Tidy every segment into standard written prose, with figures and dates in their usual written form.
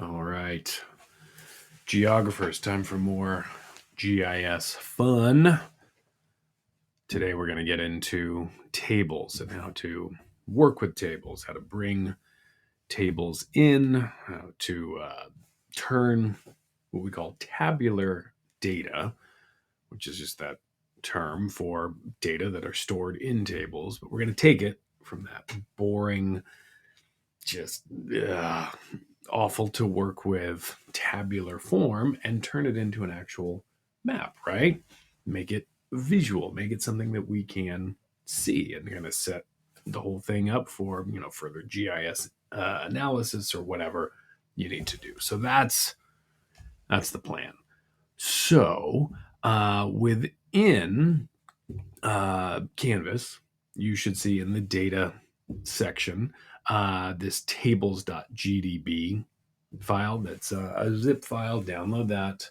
All right. Geographers, time for more GIS fun. Today we're going to get into tables and how to work with tables, how to bring tables in, how to turn what we call tabular data, which is just that term for data that are stored in tables. But we're going to take it from that boring, just awful to work with tabular form and turn it into an actual map, right? Make it visual, make it something that we can see, and kind of set the whole thing up for further GIS analysis or whatever you need to do. So that's the plan. So within Canvas, you should see in the data section this tables.gdb file. That's a zip file. Download that,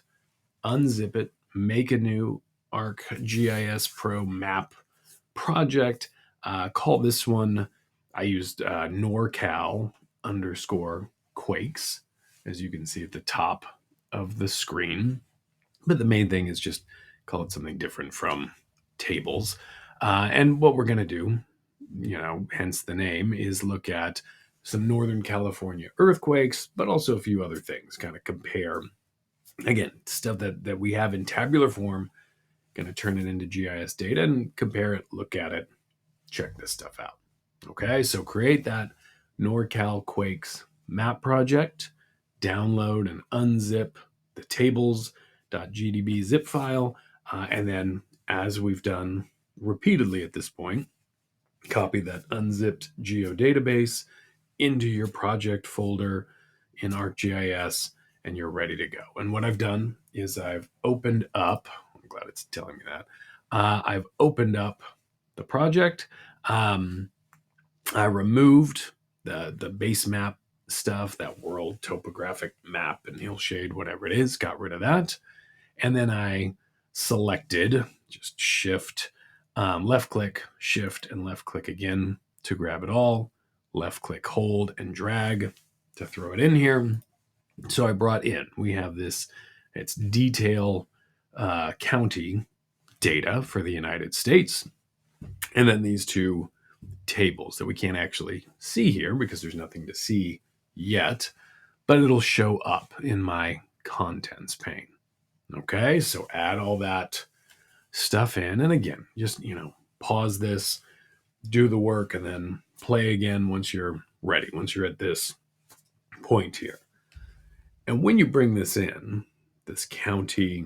unzip it, make a new ArcGIS Pro map project. Call this one, I used NorCal underscore quakes, as you can see at the top of the screen. But the main thing is just call it something different from tables. And what we're going to do, hence the name, is look at some Northern California earthquakes, but also a few other things, kind of compare, again, stuff that we have in tabular form, going to turn it into GIS data and compare it, look at it, check this stuff out. Okay, so create that NorCal Quakes map project, download and unzip the tables.gdb zip file, and then, as we've done repeatedly at this point, copy that unzipped geodatabase into your project folder in ArcGIS, and you're ready to go. And what I've done is I've opened up, I'm glad it's telling me that, I've opened up the project. I removed the base map stuff, that world topographic map and hillshade, whatever it is, got rid of that. And then I selected just shift, left click, shift, and left click again to grab it all, left click, hold, and drag to throw it in here. So I brought in, we have this, it's detail county data for the United States. And then these two tables that we can't actually see here because there's nothing to see yet, but it'll show up in my contents pane. Okay, so add all that stuff in. And again, just, pause this, do the work, and then play again once you're ready, once you're at this point here. And when you bring this in, this county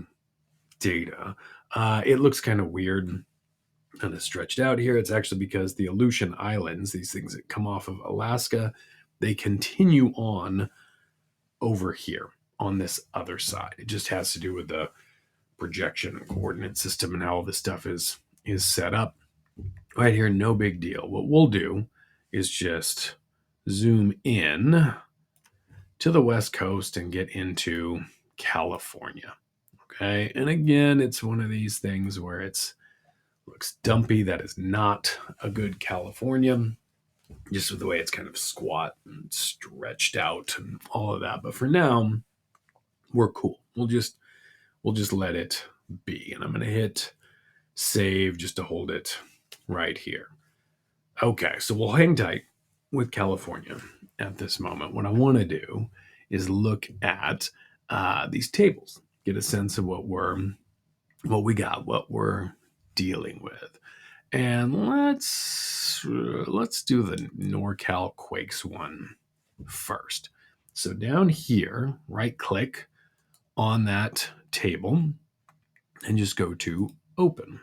data, it looks kind of weird, kind of stretched out here. It's actually because the Aleutian Islands, these things that come off of Alaska, they continue on over here on this other side. It just has to do with the projection and coordinate system and how all this stuff is set up. Right here, no big deal. What we'll do is just zoom in to the West Coast and get into California. Okay, and again, it's one of these things where it's looks dumpy. That is not a good California, just with the way it's kind of squat and stretched out and all of that. But for now, we're cool. We'll just let it be. And I'm going to hit save just to hold it right here. Okay, so we'll hang tight with California at this moment. What I want to do is look at these tables, get a sense of what we got, what we're dealing with. And let's do the NorCal Quakes one first. So down here, right click on that table and just go to open.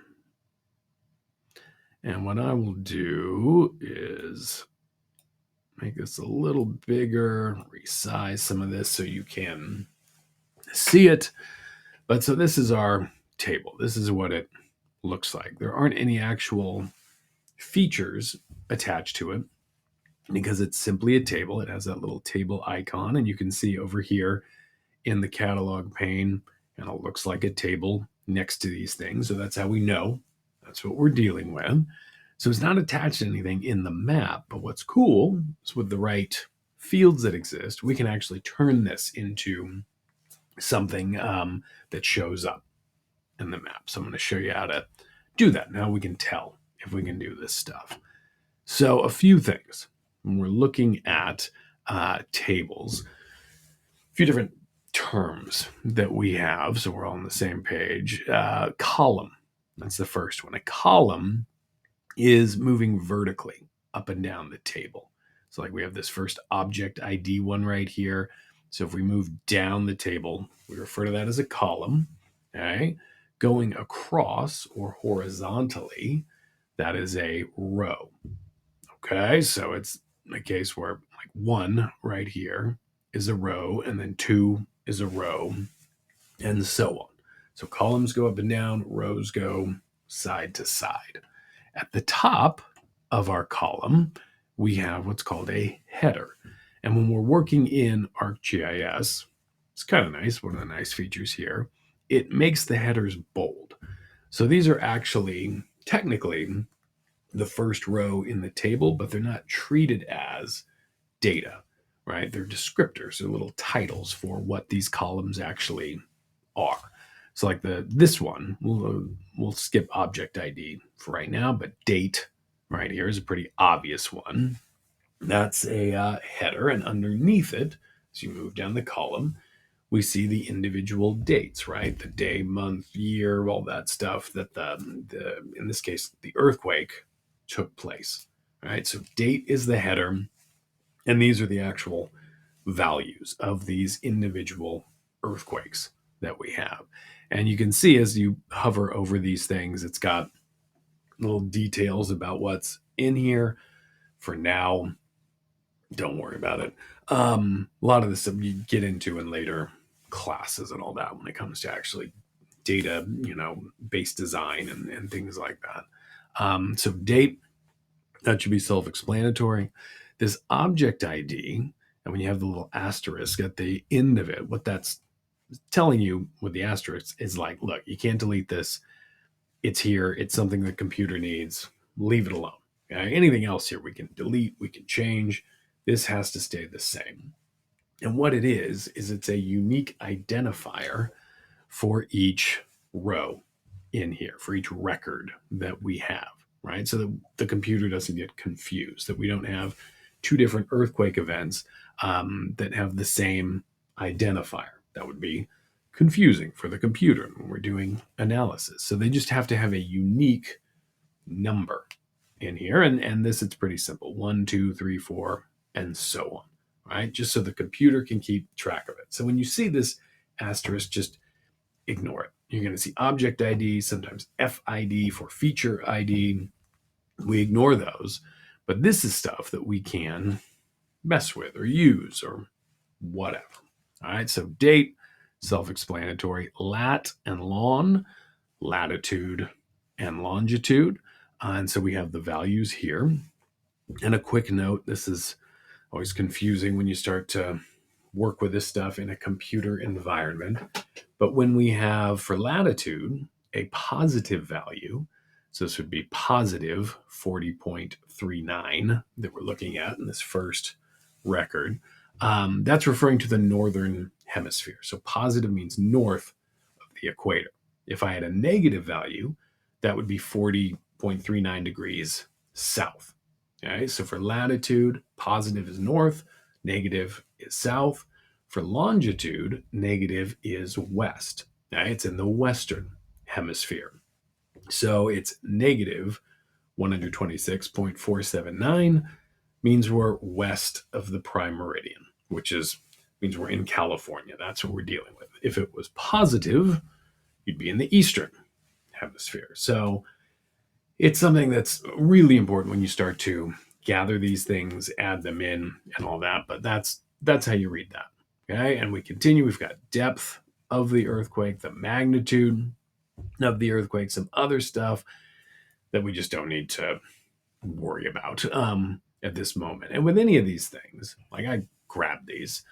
And what I will do is make this a little bigger, resize some of this so you can see it. But so this is our table. This is what it looks like. There aren't any actual features attached to it because it's simply a table. It has that little table icon, and you can see over here in the catalog pane, and it looks like a table next to these things. So that's how we know that's what we're dealing with. So it's not attached to anything in the map, but what's cool is with the right fields that exist, we can actually turn this into something that shows up in the map. So I'm going to show you how to do that. Now we can tell if we can do this stuff. So a few things when we're looking at tables, a few different terms that we have, so we're all on the same page. Column, that's the first one. A column is moving vertically up and down the table. So like we have this first object ID one right here. So if we move down the table, we refer to that as a column. Okay. Going across or horizontally, that is a row. Okay. So it's a case where like one right here is a row, and then two is a row, and so on. So columns go up and down, rows go side to side. At the top of our column, we have what's called a header. And when we're working in ArcGIS, it's kind of nice. One of the nice features here, it makes the headers bold. So these are actually technically the first row in the table, but they're not treated as data, right? They're descriptors, they're little titles for what these columns actually are. So like this one, we'll skip object ID for right now, but date right here is a pretty obvious one. That's a header, and underneath it, as you move down the column, we see the individual dates, right? The day, month, year, all that stuff that the in this case the earthquake took place. Right? So date is the header, and these are the actual values of these individual earthquakes that we have. And you can see as you hover over these things, it's got little details about what's in here. For now, don't worry about it. A lot of this stuff you get into in later classes and all that when it comes to actually data, based design and things like that. So date, that should be self-explanatory. This object ID, and when you have the little asterisk at the end of it, what that's telling you with the asterisk is like, look, you can't delete this. It's here. It's something the computer needs. Leave it alone. Okay? Anything else here we can delete, we can change. This has to stay the same. And what it is it's a unique identifier for each row in here, for each record that we have, right? So that the computer doesn't get confused, that we don't have two different earthquake events that have the same identifier. That would be confusing for the computer when we're doing analysis. So they just have to have a unique number in here. And this, it's pretty simple. 1, 2, 3, 4, and so on, right? Just so the computer can keep track of it. So when you see this asterisk, just ignore it. You're going to see object ID, sometimes FID for feature ID. We ignore those, but this is stuff that we can mess with or use or whatever. All right, so date, self-explanatory. Lat and lon, latitude and longitude. And so we have the values here. And a quick note, this is always confusing when you start to work with this stuff in a computer environment. But when we have for latitude a positive value, so this would be positive 40.39 that we're looking at in this first record, that's referring to the northern hemisphere. So positive means north of the equator. If I had a negative value, that would be 40.39 degrees south. Okay, so for latitude, positive is north, negative is south. For longitude, negative is west. Okay, it's in the western hemisphere. So it's negative 126.479 means we're west of the prime meridian, which means we're in California. That's what we're dealing with. If it was positive, you'd be in the eastern hemisphere. So it's something that's really important when you start to gather these things, add them in, and all that. But that's how you read that. Okay, and we continue. We've got depth of the earthquake, the magnitude of the earthquake, some other stuff that we just don't need to worry about at this moment. And with any of these things, like I grabbed these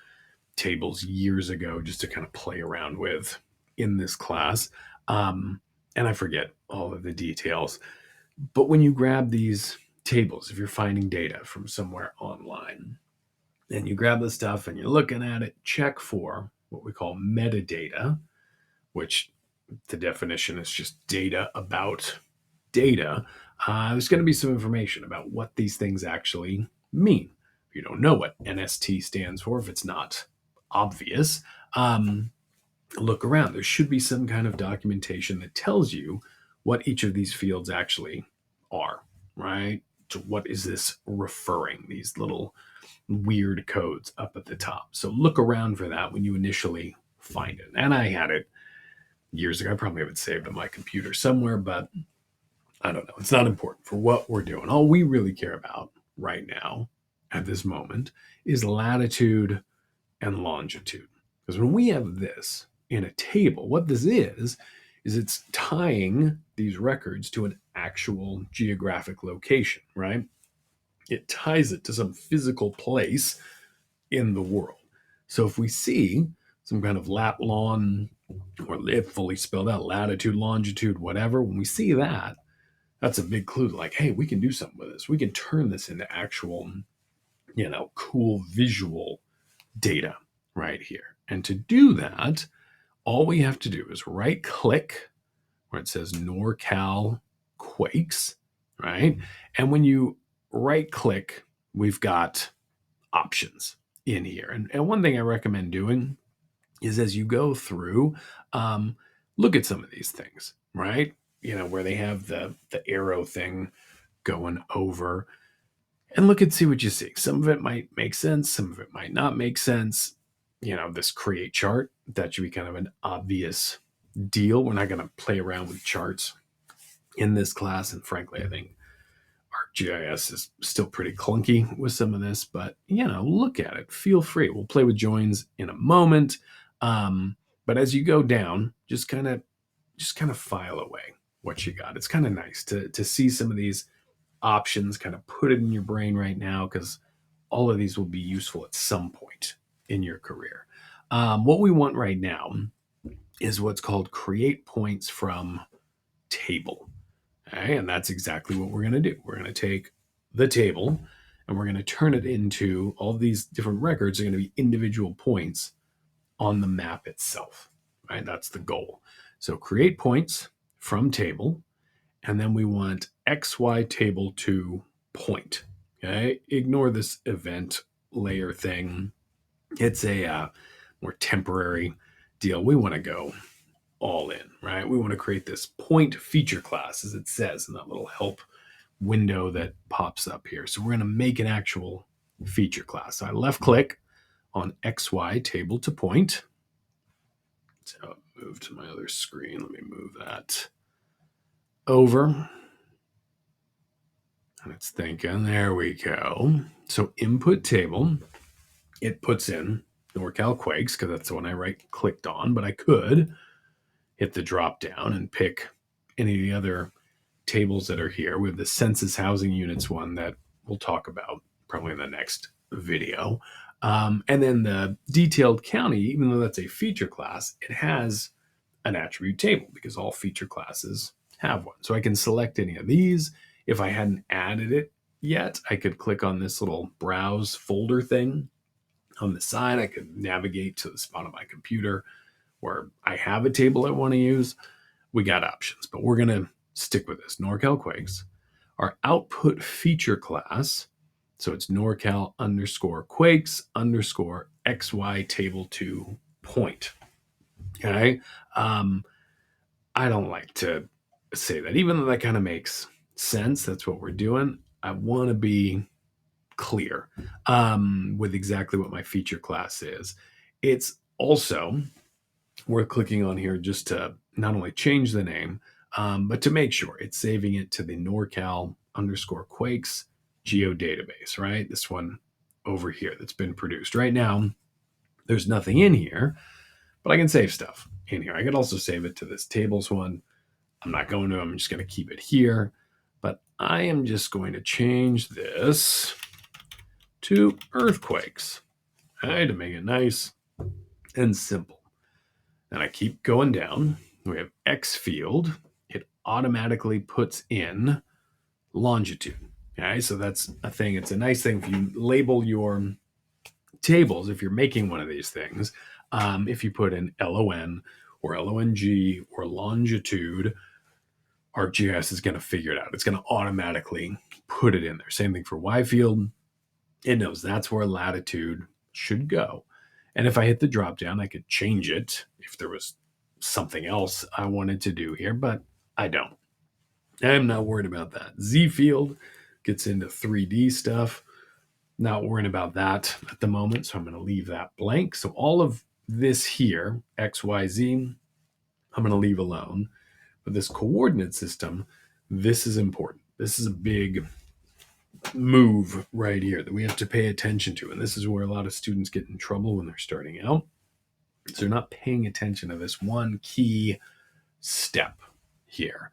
tables years ago just to kind of play around with in this class, and I forget all of the details. But when you grab these tables, if you're finding data from somewhere online, and you grab the stuff and you're looking at it, check for what we call metadata, which the definition is just data about data. There's going to be some information about what these things actually mean. If you don't know what NST stands for, if it's not obvious, look around. There should be some kind of documentation that tells you what each of these fields actually are, right? To what is this referring? These little weird codes up at the top. So look around for that when you initially find it. And I had it years ago. I probably have it saved on my computer somewhere, but I don't know. It's not important for what we're doing. All we really care about right now at this moment is latitude and longitude. Because when we have this in a table, what this is it's tying these records to an actual geographic location, right? It ties it to some physical place in the world. So if we see some kind of lat long, or if fully spelled out latitude, longitude, whatever, when we see that, that's a big clue to like, hey, we can do something with this. We can turn this into actual, cool visual data right here. And to do that, all we have to do is right click where it says NorCal Quakes, right? And when you right click, we've got options in here. And one thing I recommend doing is as you go through, look at some of these things, right? Where they have the arrow thing going over and look and see what you see. Some of it might make sense, some of it might not make sense. This create chart, that should be kind of an obvious deal. We're not going to play around with charts in this class. And frankly, I think ArcGIS is still pretty clunky with some of this, but look at it. Feel free. We'll play with joins in a moment. But as you go down, just kind of file away what you got. It's kind of nice to see some of these options, kind of put it in your brain right now, because all of these will be useful at some point in your career. What we want right now is what's called create points from table. Okay? And that's exactly what we're going to do. We're going to take the table and we're going to turn it into all these different records are going to be individual points on the map itself. Right? That's the goal. So create points from table, and then we want XY table to point. Okay, ignore this event layer thing. It's a more temporary deal. We want to go all in, right? We want to create this point feature class, as it says in that little help window that pops up here. So we're going to make an actual feature class. So I left click on XY table to point. So move to my other screen. Let me move that over. And it's thinking, there we go. So input table, it puts in NorCal Quakes because that's the one I right clicked on, but I could hit the drop down and pick any of the other tables that are here. We have the census housing units one that we'll talk about probably in the next video. And then the detailed county, even though that's a feature class, it has an attribute table because all feature classes have one. So I can select any of these. If I hadn't added it yet, I could click on this little browse folder thing on the side. I could navigate to the spot on my computer where I have a table I want to use. We got options, but we're going to stick with this. NorCal Quakes. Our output feature class, so it's NorCal underscore Quakes underscore XY table to point. Okay. I don't like to say that, even though that kind of makes sense. That's what we're doing. I want to be clear with exactly what my feature class is. It's also worth clicking on here just to not only change the name, but to make sure it's saving it to the NorCal underscore Quakes geodatabase, right? This one over here that's been produced. Right now, there's nothing in here, but I can save stuff in here. I could also save it to this tables one. I'm not going to, I'm just going to keep it here, but I am just going to change this to earthquakes, okay, to make it nice and simple. And I keep going down. We have X field. It automatically puts in longitude. Okay, so that's a thing. It's a nice thing if you label your tables, if you're making one of these things, if you put in LON or LONG or longitude, ArcGIS is going to figure it out. It's going to automatically put it in there. Same thing for Y field. It knows that's where latitude should go. And if I hit the drop down, I could change it if there was something else I wanted to do here, but I don't. I'm not worried about that. Z field gets into 3D stuff. Not worrying about that at the moment, so I'm going to leave that blank. So all of this here, X, Y, Z, I'm going to leave alone. But this coordinate system, this is important. This is a big move right here that we have to pay attention to. And this is where a lot of students get in trouble when they're starting out. So they're not paying attention to this one key step here.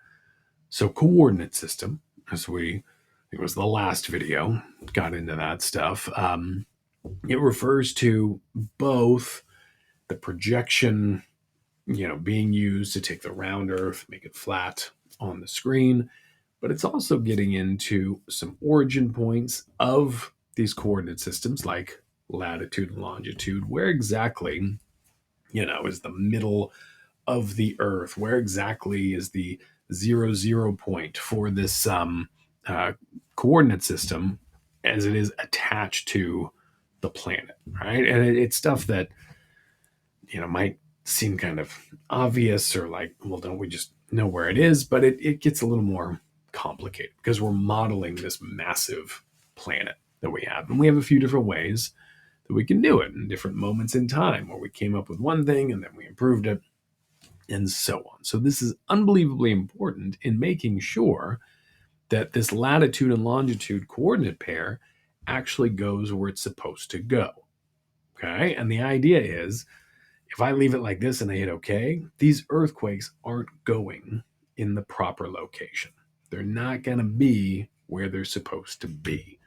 So coordinate system, as it was the last video, got into that stuff. It refers to both the projection, being used to take the round Earth, make it flat on the screen, but it's also getting into some origin points of these coordinate systems like latitude and longitude. Where exactly, is the middle of the Earth? Where exactly is the 0, 0 point for this coordinate system as it is attached to the planet, right? And it's stuff that, might seem kind of obvious or like, well, don't we just know where it is? But it gets a little more complicated because we're modeling this massive planet that we have. And we have a few different ways that we can do it in different moments in time where we came up with one thing and then we improved it and so on. So this is unbelievably important in making sure that this latitude and longitude coordinate pair actually goes where it's supposed to go. Okay. And the idea is if I leave it like this and I hit OK, these earthquakes aren't going in the proper location. They're not going to be where they're supposed to be,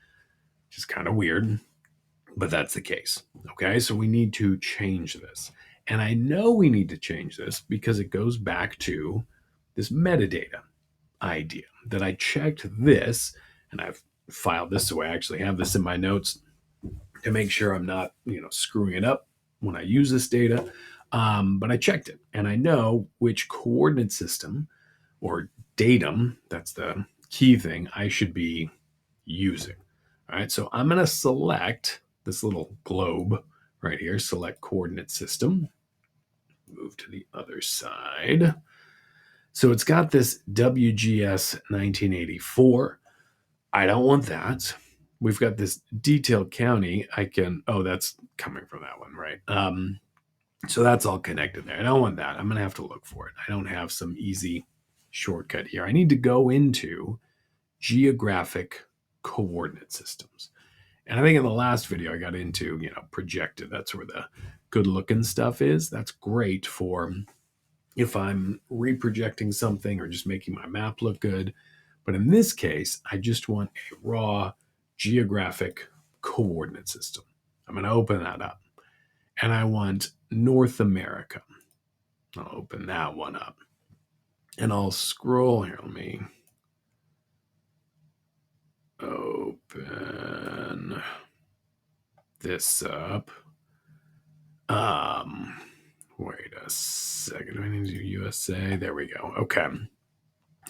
which is kind of weird, but that's the case. Okay. So we need to change this. And I know we need to change this because it goes back to this metadata idea that I checked this, and I've filed this so I actually have this in my notes to make sure I'm not, screwing it up when I use this data. But I checked it and I know which coordinate system or datum, that's the key thing, I should be using. All right. So I'm going to select this little globe right here, select coordinate system, move to the other side. So it's got this WGS 1984. I don't want that. We've got this detailed county. That's coming from that one, right? So that's all connected there. I don't want that. I'm going to have to look for it. I don't have some easy shortcut here. I need to go into geographic coordinate systems. And I think in the last video I got into, projected. That's where the good looking stuff is. That's great for if I'm reprojecting something or just making my map look good. But in this case, I just want a raw geographic coordinate system. I'm going to open that up. And I want North America. I'll open that one up. And I'll scroll here. Let me open this up. Wait a second. Do I need to do USA? There we go. Okay.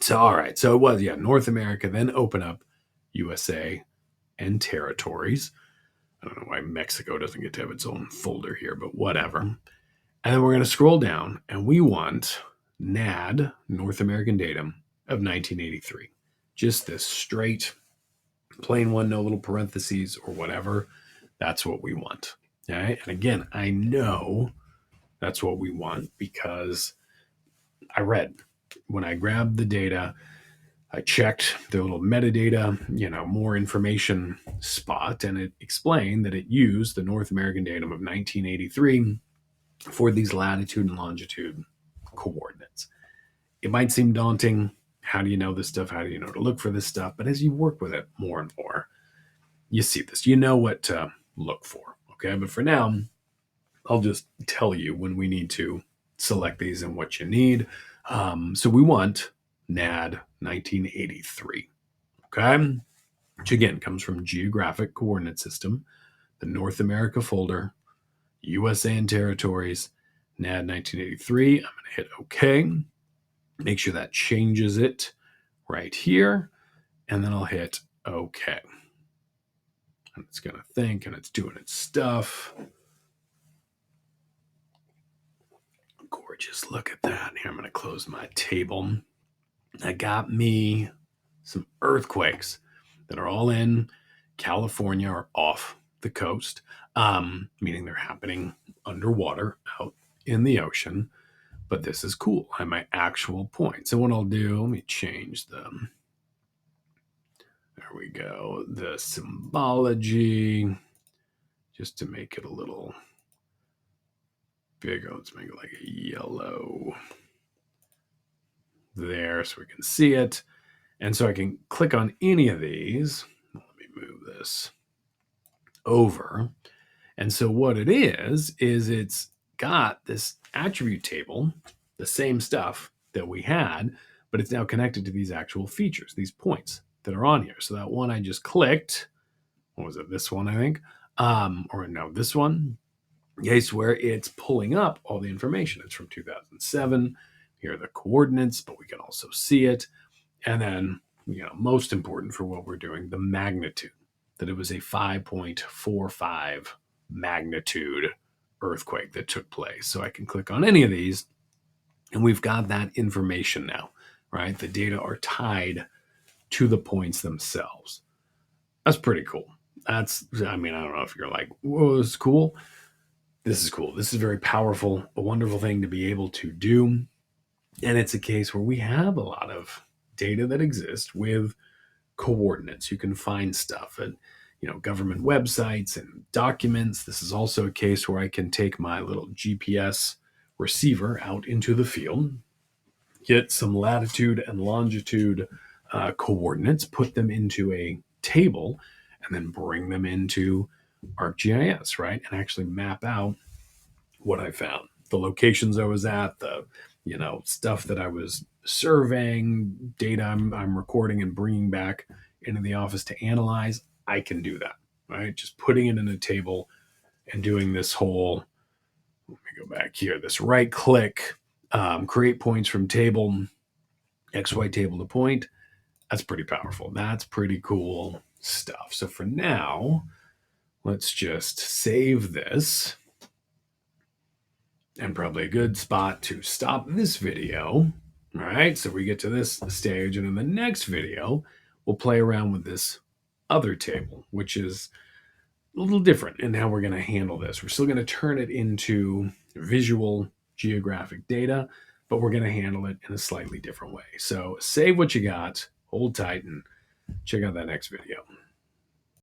So, all right. So it was, North America, then open up USA and territories. I don't know why Mexico doesn't get to have its own folder here, but whatever. And then we're going to scroll down and we want NAD, North American Datum, of 1983. Just this straight, plain one, no little parentheses or whatever. That's what we want. Okay. And again, I know that's what we want because I read when I grabbed the data, I checked the little metadata, more information spot, and it explained that it used the North American datum of 1983 for these latitude and longitude coordinates. It might seem daunting. How do you know this stuff? How do you know to look for this stuff? But as you work with it more and more, you see this. You know what to look for. Okay. But for now, I'll just tell you when we need to select these and what you need. So we want NAD 1983. Okay. Which again comes from Geographic Coordinate System the North America folder, USA and territories, NAD 1983. I'm going to hit OK. Make sure that changes it right here. And then I'll hit OK. And it's going to think and it's doing its stuff. Gorgeous. Look at that. Here, I'm going to close my table. That got me some earthquakes that are all in California or off the coast, meaning they're happening underwater out in the ocean. But this is cool. I have my actual points. So what I'll do, let me change them. There we go. The symbology, just to make it a little bigger. Let's make it like a yellow there so we can see it. And so I can click on any of these. Let me move this over. And so what it is it's got this attribute table, the same stuff that we had, but it's now connected to these actual features, these points that are on here. So that one I just clicked, what was it? This one, I think. Or no, this one. Yes, where it's pulling up all the information. It's from 2007. Here are the coordinates, but we can also see it. And then, most important for what we're doing, the magnitude, that it was a 5.45 magnitude earthquake that took place. So I can click on any of these and we've got that information now, right? The data are tied to the points themselves. That's pretty cool. I don't know if you're like, whoa, this is cool. This is cool. This is very powerful, a wonderful thing to be able to do. And it's a case where we have a lot of data that exists with coordinates. You can find stuff at, government websites and documents. This is also a case where I can take my little GPS receiver out into the field, get some latitude and longitude coordinates, put them into a table, and then bring them into ArcGIS, right? And actually map out what I found, the locations I was at, the stuff that I was surveying, data I'm recording and bringing back into the office to analyze. I can do that, right? Just putting it in a table and doing this whole, let me go back here, this right click, create points from table, XY table to point. That's pretty powerful. That's pretty cool stuff. So for now, let's just save this. And probably a good spot to stop this video. All right, so we get to this stage, and in the next video, we'll play around with this other table, which is a little different in how we're going to handle this. We're still going to turn it into visual geographic data, but we're going to handle it in a slightly different way. So save what you got, hold tight, and check out that next video.